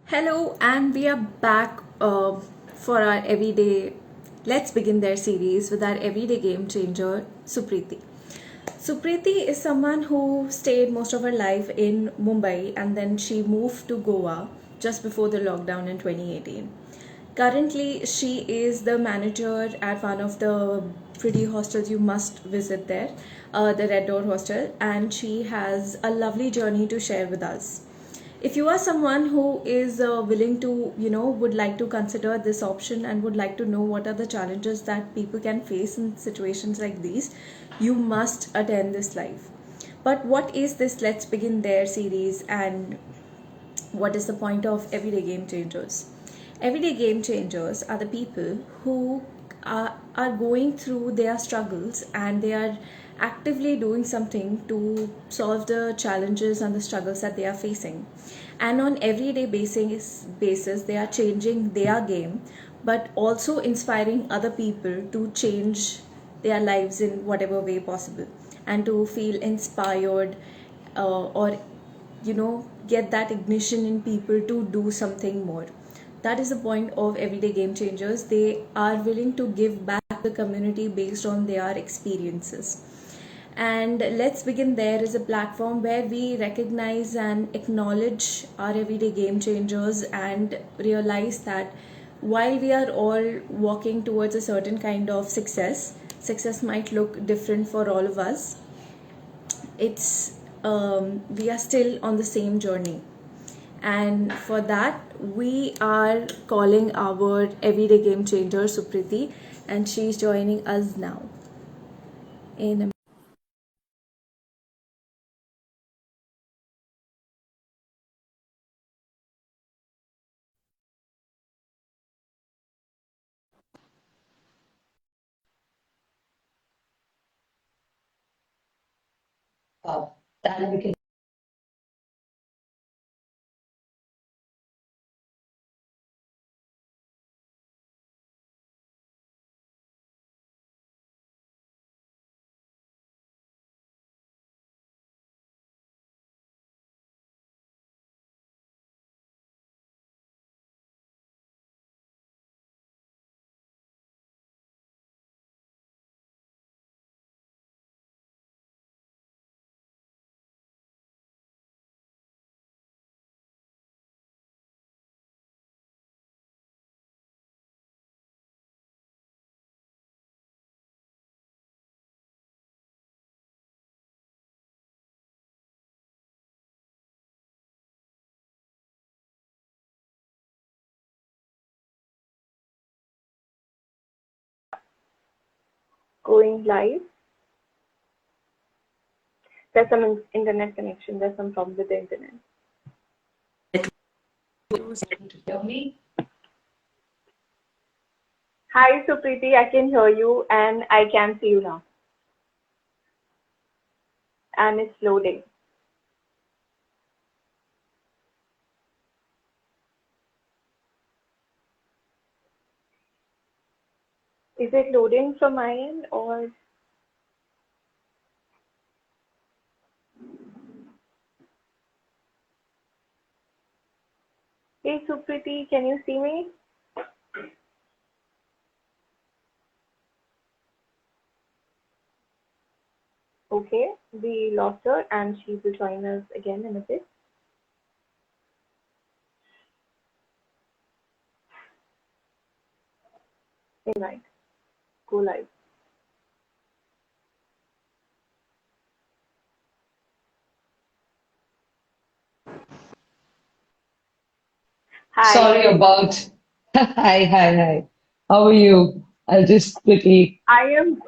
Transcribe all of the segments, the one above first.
Hello, and we are back for our everyday Let's Begin There series with our everyday game changer, Supriti. Supriti is someone who stayed most of her life in Mumbai and then she moved to Goa just before the lockdown in 2018. Currently, she is the manager at one of the pretty hostels you must visit there, the Red Door Hostel, and she has a lovely journey to share with us. If you are someone who is willing to, would like to consider this option and would like to know what are the challenges that people can face in situations like these, you must attend this live. But what is this Let's Begin There series, and what is the point of everyday game changers? Everyday game changers are the people who are going through their struggles and they are actively doing something to solve the challenges and the struggles that they are facing. And on everyday basis they are changing their game, but also inspiring other people to change their lives in whatever way possible and to feel inspired, or get that ignition in people to do something more. That is the point of everyday game changers. They are willing to give back to the community based on their experiences. And Let's Begin There is a platform where we recognize and acknowledge our everyday game changers and realize that while we are all walking towards a certain kind of success might look different for all of us. It's We are still on the same journey, and for that we are calling our everyday game changer Supriti, and she's joining us now in a Then we can. Going live. There's some internet connection. There's some problem with the internet. Hear me? Hi, Supriti. I can hear you and I can see you now. And it's loading. Is it loading from my end or? Hey, Supriti, can you see me? Okay, we lost her and she will join us again in a bit. Invite. Go live. Hi. Sorry about. Hi. How are you? I'll just quickly. I am.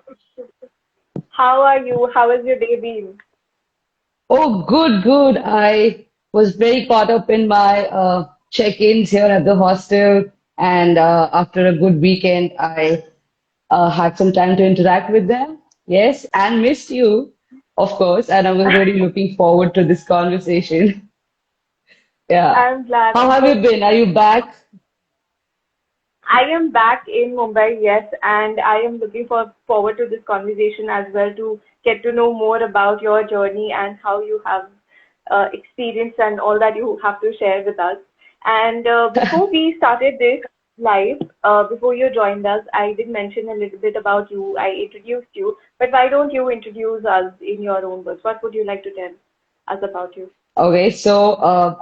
How are you? How has your day been? Oh, good. I was very caught up in my check-ins here at the hostel, and after a good weekend, I had some time to interact with them. Yes, and missed you, of course, and I was really looking forward to this conversation. Yeah. I'm glad. How have you been? Are you back? I am back in Mumbai, yes, and I am looking forward to this conversation as well to get to know more about your journey and how you have experienced and all that you have to share with us. And before we started this live, before you joined us, I did mention a little bit about you. I introduced you, but why don't you introduce us in your own words? What would you like to tell us about you? Okay, so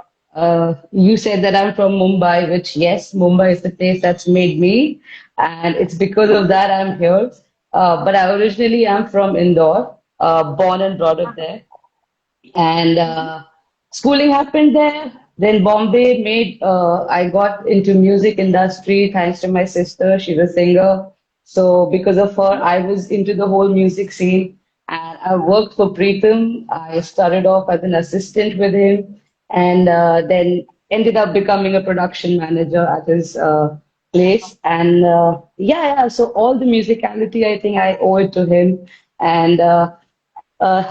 you said that I'm from Mumbai, which yes, Mumbai is the place that's made me, and it's because of that I'm here. But I originally am from Indore, born and brought up there. And schooling happened there. Then Bombay made I got into music industry thanks to my sister. She's a singer. So because of her, I was into the whole music scene. And I worked for Preetham. I started off as an assistant with him, and then ended up becoming a production manager at his place. And yeah, so all the musicality, I think I owe it to him. And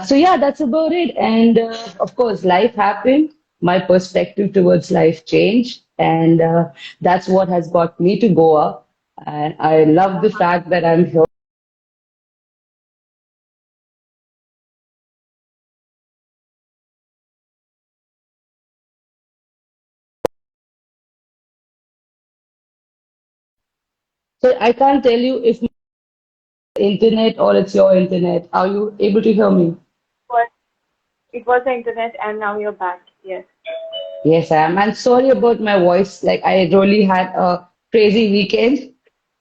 so yeah, that's about it. And of course, life happened. My perspective towards life changed, and that's what has got me to Goa. And I love the fact that I'm here. So I can't tell you if my internet or it's your internet. Are you able to hear me? But it was the internet, and now you're back. Yes. Yes, I am. And sorry about my voice. Like I really had a crazy weekend.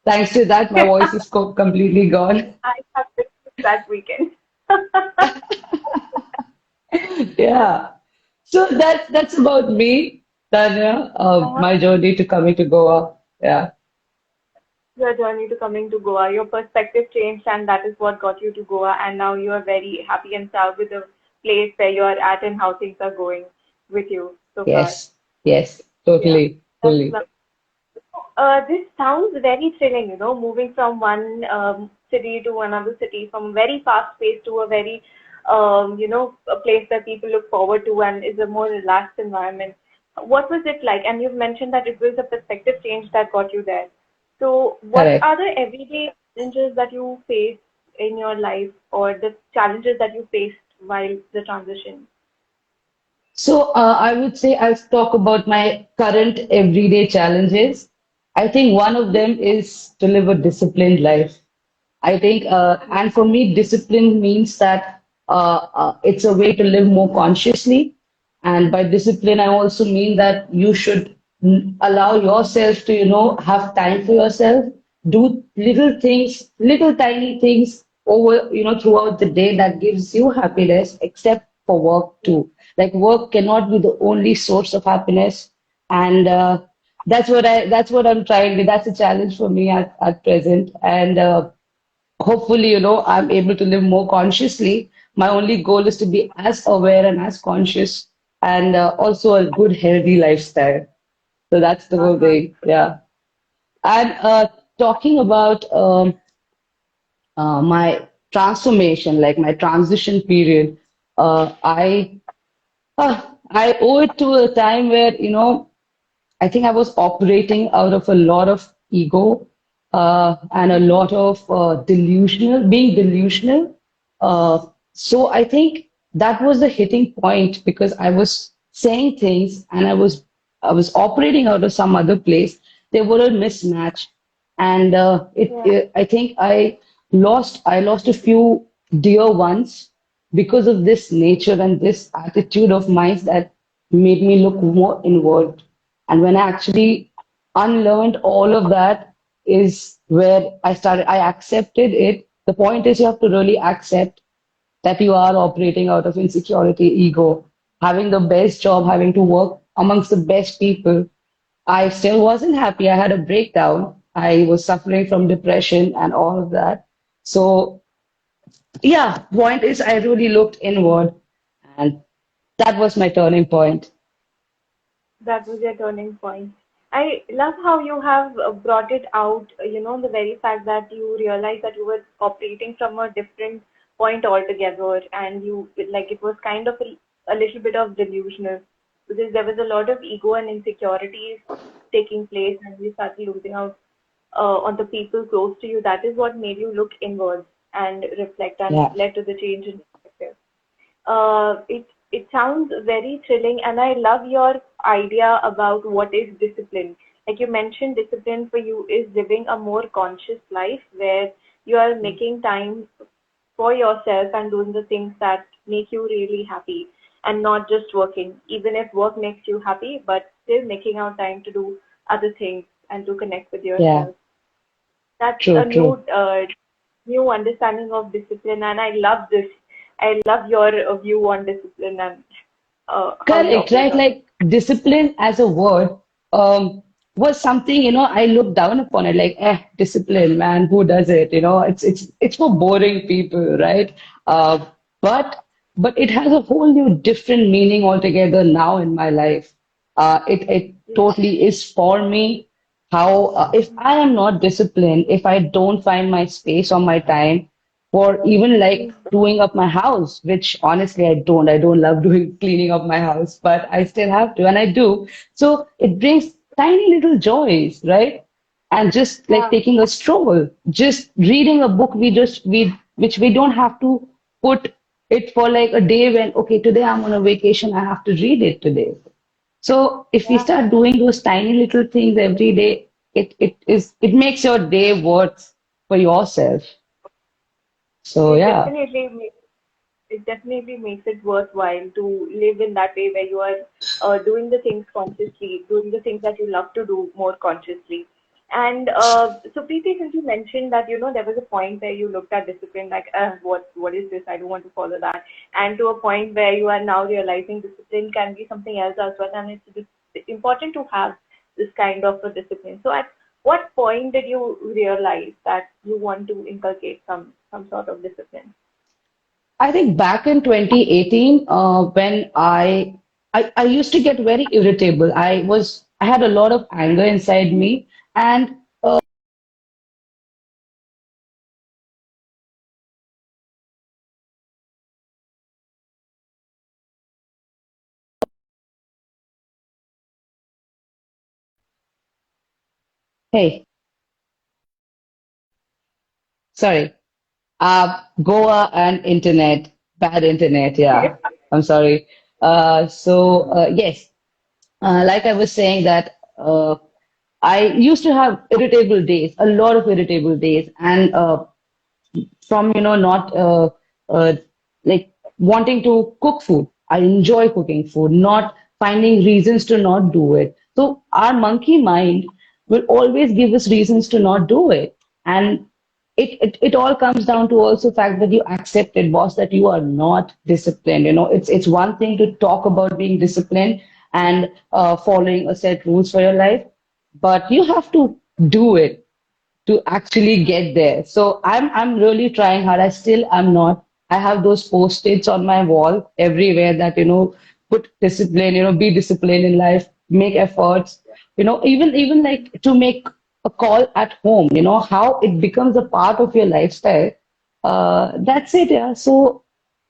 Thanks to that, my voice is completely gone. I have missed that weekend. Yeah. So that's about me, Tanya. Uh-huh. My journey to coming to Goa. Yeah. Your journey to coming to Goa, your perspective changed, and that is what got you to Goa. And now you are very happy and proud with the place where you are at and how things are going with you so far. Yes. Yes. Yeah, Totally. that's Totally. lovely. This sounds very thrilling, moving from one city to another city, from very fast pace to a very, a place that people look forward to and is a more relaxed environment. What was it like? And you've mentioned that it was a perspective change that got you there. So, what Correct. are the everyday challenges that you face in your life, or the challenges that you faced while the transition? So I would say I'll talk about my current everyday challenges. I think one of them is to live a disciplined life. I think, and for me, discipline means that it's a way to live more consciously. And by discipline, I also mean that you should allow yourself to, have time for yourself, do little things, little tiny things over, throughout the day that gives you happiness, except for work too. Like work cannot be the only source of happiness. And that's what I'm trying to, that's a challenge for me at present. And hopefully, I'm able to live more consciously. My only goal is to be as aware and as conscious and also a good, healthy lifestyle. So that's the whole Uh-huh. thing. Yeah. And talking about my transformation, like my transition period, I owe it to a time where, I think I was operating out of a lot of ego and a lot of being delusional. So I think that was the hitting point because I was saying things and I was operating out of some other place. They were a mismatch, and Yeah. I think I lost a few dear ones because of this nature and this attitude of mine that made me look more inward. And when I actually unlearned all of that is where I accepted it. The point is you have to really accept that you are operating out of insecurity, ego, having the best job, having to work amongst the best people. I still wasn't happy. I had a breakdown. I was suffering from depression and all of that. So yeah, point is I really looked inward and that was my turning point. That was your turning point. I love how you have brought it out, the very fact that you realized that you were operating from a different point altogether, and you, like, it was kind of a little bit of delusional because there was a lot of ego and insecurities taking place, and you started losing out on the people close to you. That is what made you look inwards and reflect and Yeah. led to the change in perspective. It it sounds very thrilling, and I love your idea about what is discipline. Like you mentioned, discipline for you is living a more conscious life where you are making time for yourself and doing the things that make you really happy and not just working. Even if work makes you happy, but still making out time to do other things and to connect with Yeah, yourself. That's a true, true. new understanding of discipline, and I love this. I love your view on discipline and how you Correct, operate right? on it. Like discipline as a word was something, I looked down upon it, like, discipline, man, who does it? It's for boring people, right? Uh, but but it has a whole new different meaning altogether now in my life. It totally is for me. How if I am not disciplined, if I don't find my space or my time for even like doing up my house, which honestly I don't. I don't love doing cleaning up my house, but I still have to, and I do. So it brings tiny little joys, right? And just like Yeah, taking a stroll, just reading a book we which we don't have to put it for like a day when, okay, today I'm on a vacation, I have to read it today. So if we yeah. start doing those tiny little things every day, it makes your day worth for yourself. So It yeah. definitely makes it definitely makes it worthwhile to live in that way where you are doing the things consciously, doing the things that you love to do more consciously. And so, Preeti, since you mentioned that there was a point where you looked at discipline like, what is this? I don't want to follow that. And to a point where you are now realizing discipline can be something else as well, and it's just important to have this kind of a discipline. So, at what point did you realize that you want to inculcate some sort of discipline? I think back in 2018, when I used to get very irritable. I had a lot of anger inside me, and hey, sorry, Goa and internet, bad internet. Yeah, I'm sorry. Yes, like I was saying that I used to have irritable days, a lot of irritable days, and from not uh, like wanting to cook food. I enjoy cooking food, not finding reasons to not do it. So our monkey mind will always give us reasons to not do it. And it all comes down to also fact that you accepted, boss, that you are not disciplined. It's one thing to talk about being disciplined and following a set rules for your life, but you have to do it to actually get there. So I'm really trying hard. I still am not. I have those post-its on my wall everywhere that put discipline, be disciplined in life, make efforts, even like to make a call at home, how it becomes a part of your lifestyle. That's it, yeah. So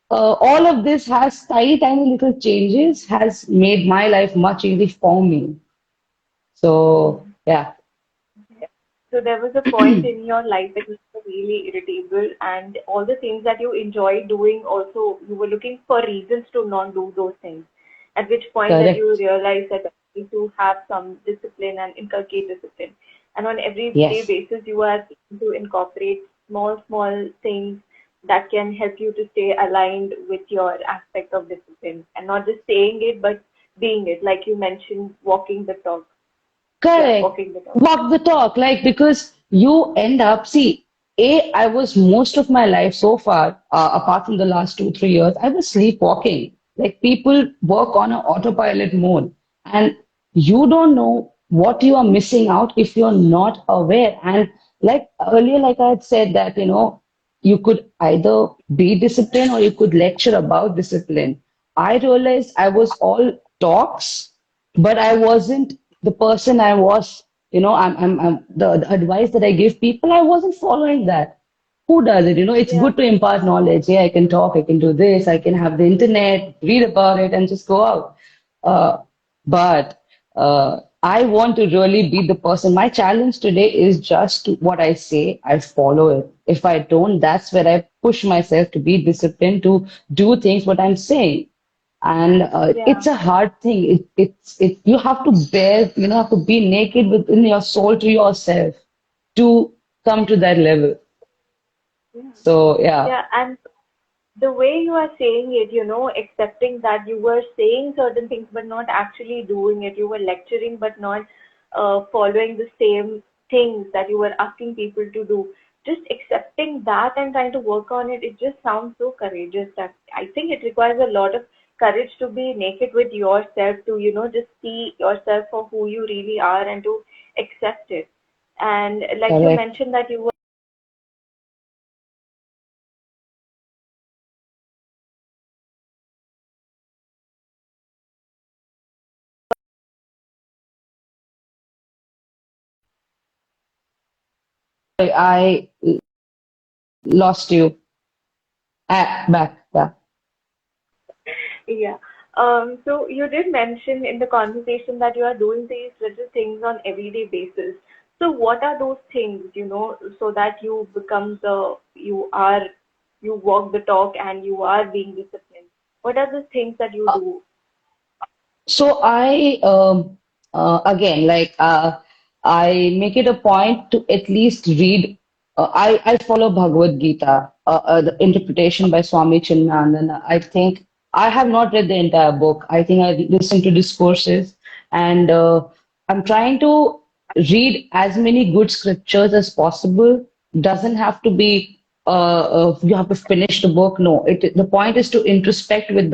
all of this has tiny, tiny little changes, has made my life much easier for me. So yeah, So there was a point in your life that you were really irritable, and all the things that you enjoy doing also, you were looking for reasons to not do those things. At which point that you correct. realized that you need to have some discipline and inculcate discipline. And on everyday Yes. basis, you are trying to incorporate small things that can help you to stay aligned with your aspect of discipline and not just saying it, but being it. Like you mentioned, walking the talk. Yeah, Correct. walking the talk. Walk the talk, like because you end up, see, I was most of my life so far, apart from the last 2, 3 years, I was sleepwalking. Like people work on an autopilot mode, and you don't know what you are missing out if you're not aware. And like earlier, like I had said that, you could either be disciplined or you could lecture about discipline. I realized I was all talks, but I wasn't the person I was. I'm the advice that I give people, I wasn't following that. Who does it? It's Yeah. good to impart knowledge. Yeah, I can talk, I can do this, I can have the internet, read about it, and just go out. But I want to really be the person. My challenge today is just what I say, I follow it. If I don't, that's where I push myself to be disciplined, to do things what I'm saying. and it's Yeah. a hard thing. It you have to bear, have to be naked within your soul to yourself to come to that level. Yeah. So yeah, Yeah. And the way you are saying it, accepting that you were saying certain things but not actually doing it, you were lecturing but not following the same things that you were asking people to do. Just accepting that and trying to work on it, it just sounds so courageous that I think it requires a lot of courage to be naked with yourself, to, just see yourself for who you really are and to accept it. And like you correct. mentioned that you were I lost you. Back. Yeah. Yeah. So you did mention in the conversation that you are doing these little things on everyday basis. So what are those things, so that you become you walk the talk and you are being disciplined? What are the things that you do? So again, I make it a point to at least read. I follow Bhagavad Gita, the interpretation by Swami Chinmayananda. I think I have not read the entire book. I think I listened to discourses, and I'm trying to read as many good scriptures as possible. Doesn't have to be you have to finish the book. No, the point is to introspect with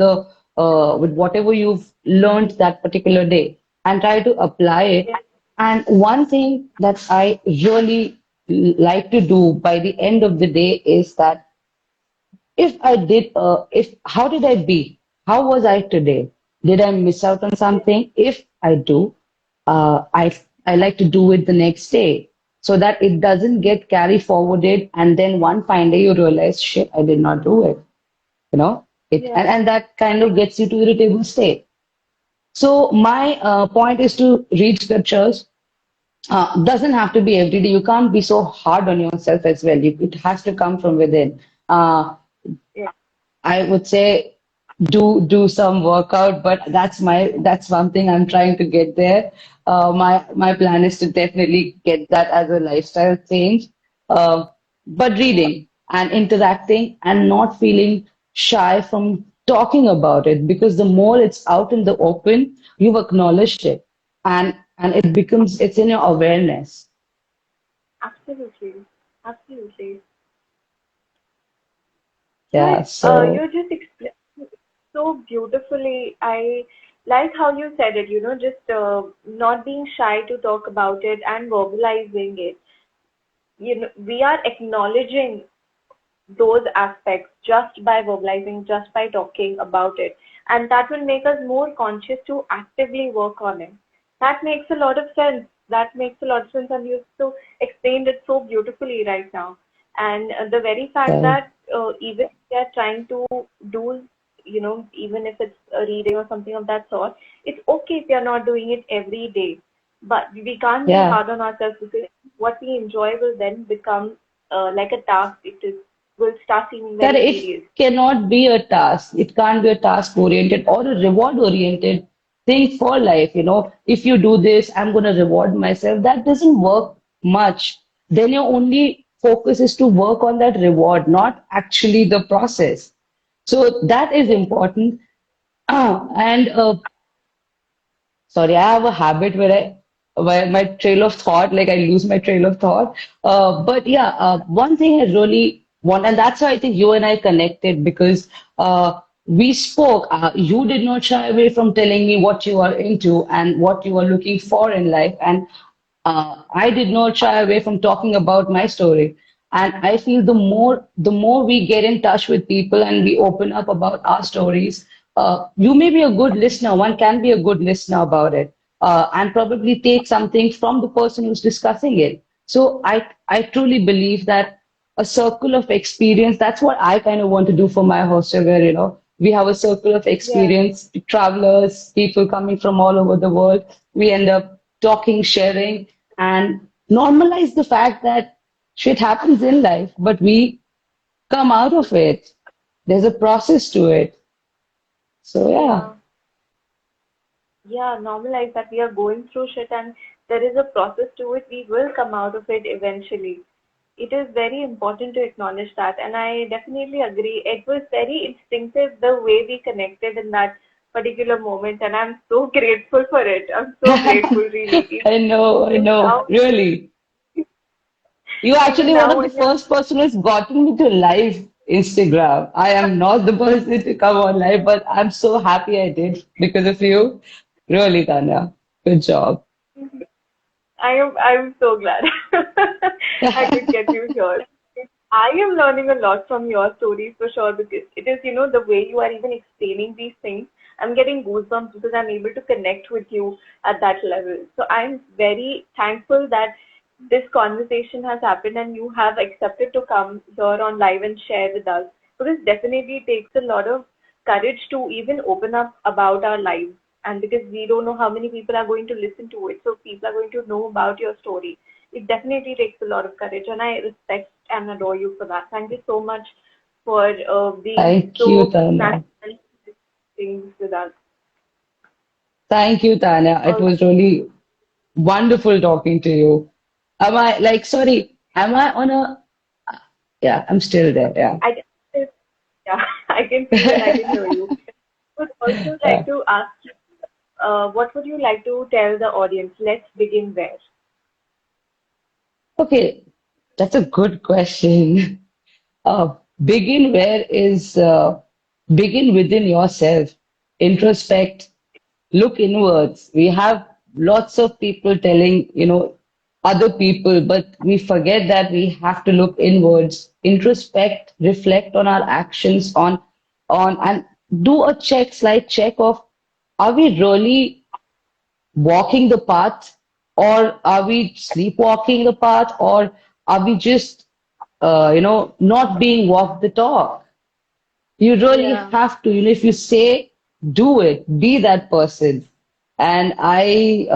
whatever you've learned that particular day and try to apply it. Yeah, And one thing that I really like to do by the end of the day is that if how did I be? How was I today? Did I miss out on something? If I do, uh, I I like to do it the next day so that it doesn't get carry forwarded, and then one fine day you realize, shit, I did not do it. It yeah, and that kind of gets you to irritable state. So my point is to read scriptures. Doesn't have to be every day. You can't be so hard on yourself as well. It has to come from within. yeah, I would say do some workout, but that's one thing I'm trying to get there. My plan is to definitely get that as a lifestyle change. Uh, but reading and interacting and not feeling shy from talking about it, because the more it's out in the open, you've acknowledged it, and it's in your awareness. absolutely, absolutely. Yeah. Like, So you just explained so beautifully. I like how you said it, just not being shy to talk about it and verbalizing it. We are acknowledging those aspects just by verbalizing, just by talking about it. And that will make us more conscious to actively work on it. That makes a lot of sense. That makes a lot of sense. And you so explained it so beautifully right now. And the very fact uh, that even if they are trying to do, even if it's a reading or something of that sort, it's okay if you're not doing it every day. But we can't be yeah. hard on ourselves because what we enjoy will then become like a task. It is will start seeming That very it serious. cannot be a task. It can't be a task oriented or a reward oriented thing for life. If you do this, I'm going to reward myself. That doesn't work much. Then your only focus is to work on that reward, not actually the process. So that is Yeah, important. And sorry, I have a habit where my trail of thought, like I lose my trail of thought. But yeah, one thing I really want, and that's why I think you and I connected, because we spoke. You did not shy away from telling me what you are into and what you are looking for in life, and I did not shy away from talking about my story. And I feel the more we get in touch with people and we open up about our stories, you may be a good listener. One can be a good listener about it, and probably take something from the person who's discussing it. So I truly believe that a circle of experience. That's what I kind of want to do for my hostel, where we have a circle of yeah, experience, travelers, people coming from all over the world. We end up talking, sharing, and normalize the fact that shit happens in life, but we come out of it. There's a process to it. So yeah, Yeah. Yeah, normalize that we are going through shit and there is a process to it. We will come out of it eventually. It is very important to acknowledge that. And I definitely agree. It was very instinctive the way we connected in that particular moment. And I'm so grateful for it. I'm so grateful, really. I Even know, now, really. You are even actually one now of the when you're first person who's gotten me to live Instagram. I am not the person to come on live, but I'm so happy I did because of you. Really, Tanya. Good job. I'm so glad I could get you here. I am learning a lot from your stories for sure because it is, the way you are even explaining these things. I'm getting goosebumps because I'm able to connect with you at that level. So I'm very thankful that this conversation has happened and you have accepted to come here on live and share with us. Because definitely it takes a lot of courage to even open up about our lives. And because we don't know how many people are going to listen to it, so people are going to know about your story. It definitely takes a lot of courage, and I respect and adore you for that. Thank you so much for being Thank you, so Tanya. natural things with us. Thank you, Tanya. It All was really wonderful talking to you. Am I like, sorry, am I on a, yeah, I'm still there. Yeah. I can, yeah, I can see you and I can hear you. I would also like Yeah. to ask you, what would you like to tell the audience? Let's begin there. Okay, that's a good question. Begin where is begin within yourself, introspect, look inwards. We have lots of people telling, other people, but we forget that we have to look inwards, introspect, reflect on our actions, on and do a slight check of are we really walking the path, or are we sleepwalking the path, or are we just not being walked the talk? You really Yeah. have to, if you say, do it, be that person. And I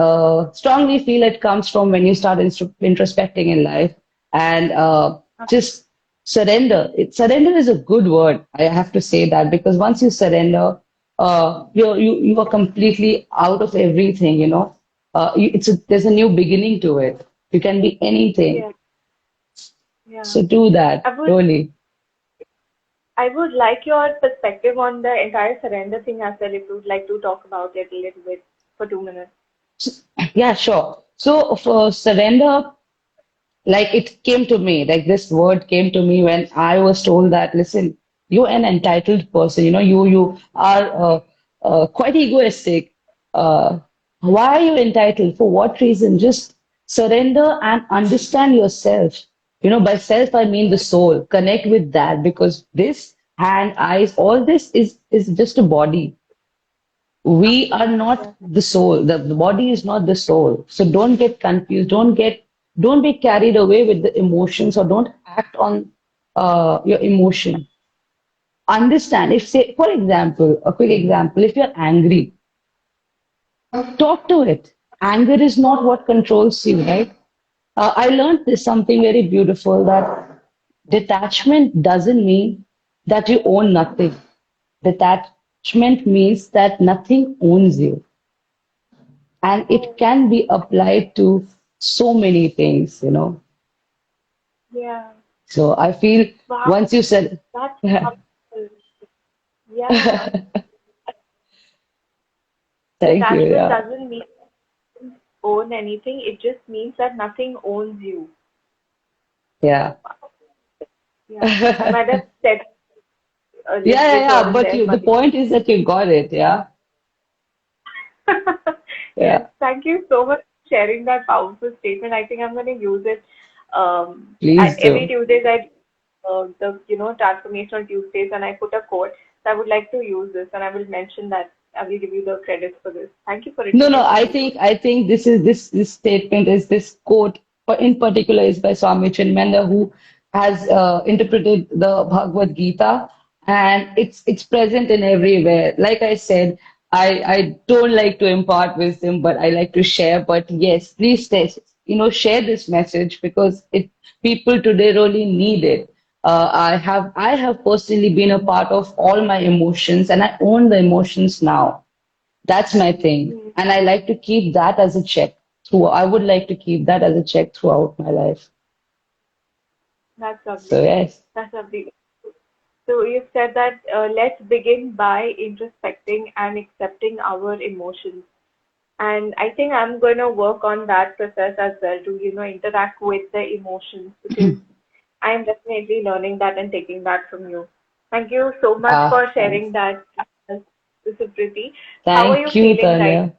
strongly feel it comes from when you start introspecting in life and just surrender. Surrender is a good word. I have to say that because once you surrender, you are completely out of everything, there's a new beginning to it. You can be anything. Yeah. Yeah. So do that, I would really. I would like your perspective on the entire surrender thing as well, if you would like to talk about it a little bit for 2 minutes. Yeah, sure. So for surrender, like it came to me, like this word came to me when I was told that, listen, you're an entitled person, you are quite egoistic. Uh, why are you entitled? For what reason? Just surrender and understand yourself. By self, I mean the soul. Connect with that because this hand, eyes, all this is just a body. We are not Yeah. the soul. The body is not the soul. So don't get confused. Don't be carried away with the emotions or don't act on your emotion. Understand. If say, for example, a quick example, if you're angry, talk to it. Anger is not what controls you, right? I learned this something very beautiful that detachment doesn't mean that you own nothing. Detachment means that nothing owns you. And it Oh, can be applied to so many things. yeah. So I feel Wow, once you said, that's thank powerful. Yeah. you, Detachment yeah, doesn't mean you own anything. It just means that nothing owns you. yeah, Yeah. I might yeah, have said a yeah, little bit here yeah. and But there, the but point is that you got it, yeah, yes, yeah. thank you so much for sharing that powerful statement. I think I'm going to use it Please every do. Tuesdays. The transformational Tuesdays, and I put a quote. So I would like to use this, and I will mention that. I will give you the credits for this. Thank you for No, no, introducing me to it. I think this statement is this quote in particular is by Swami Chinmaya who has interpreted the Bhagavad Gita and it's present in everywhere. Like I said, I don't like to impart wisdom, but I like to share. But yes, please share this message because it people today really need it. I have personally been a part of all my emotions, and I own the emotions now. That's my thing. Mm, And I like to keep that as a check through. I would like to keep that as a check throughout my life. that's So lovely. yes, That's lovely. So you said that let's begin by introspecting and accepting our emotions. And I think I'm going to work on that process as well to, interact with the emotions because I'm definitely learning that and taking that from you. Thank you so much for sharing thanks. that, Supriti. How are you Thank you, feeling right? Tanya.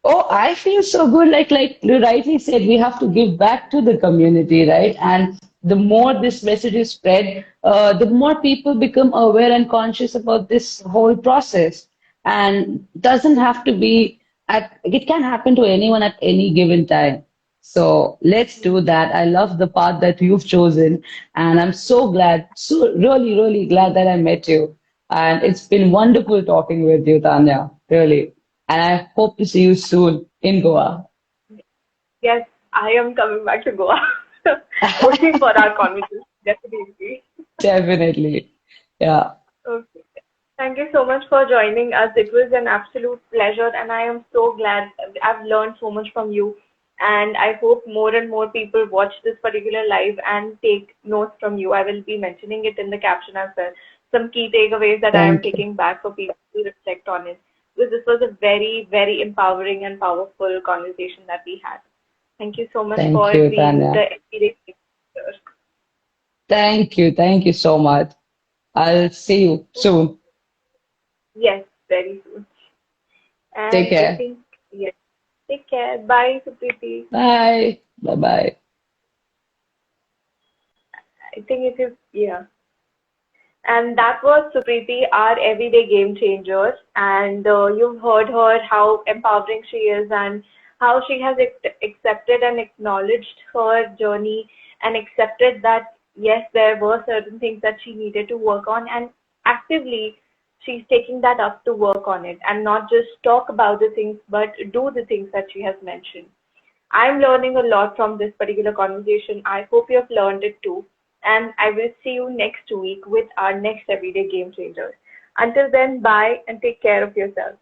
Oh, I feel so good. Like you rightly said, we have to give back to the community, right? And the more this message is spread, the more people become aware and conscious about this whole process. And doesn't have to be it can happen to anyone at any given time. So let's do that. I love the path that you've chosen, and I'm so glad, so really, really glad that I met you. And it's been wonderful talking with you, Tanya, really. And I hope to see you soon in Goa. Yes, I am coming back to Goa only for our conversation, definitely. Definitely. Yeah. Okay. Thank you so much for joining us. It was an absolute pleasure, and I am so glad I've learned so much from you. And I hope more and more people watch this particular live and take notes from you. I will be mentioning it in the caption as well. Some key takeaways that I am Thank you. taking back for people to reflect on it. Because this was a very, very empowering and powerful conversation that we had. Thank you so much Thank for you, being Tanya. the everyday teacher. Thank you. Thank you so much. I'll see you soon. Yes, very soon. Take And I care. think, yes, take care. Bye, Supriti. Bye. Bye bye. I think it is, yeah. And that was Supriti, our everyday game changer. And you've heard her, how empowering she is, and how she has accepted and acknowledged her journey and accepted that, yes, there were certain things that she needed to work on. And actively, she's taking that up to work on it and not just talk about the things, but do the things that she has mentioned. I'm learning a lot from this particular conversation. I hope you have learned it too. And I will see you next week with our next everyday game changer. Until then, bye and take care of yourself.